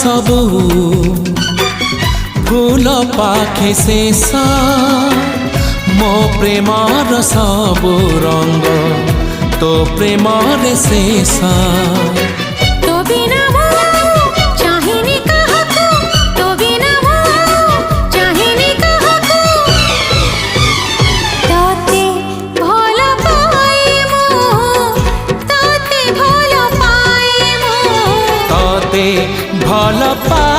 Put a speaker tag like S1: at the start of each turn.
S1: सबू फूल पाखे शेष मो प्रेमर सबू रंग तो प्रेमर शेष
S2: तो बिना चाहिनी काहाकू तो बिना चाहिनी काहाकू ताते भल पाए मु ताते भल पाए मु
S1: ताते भल पाए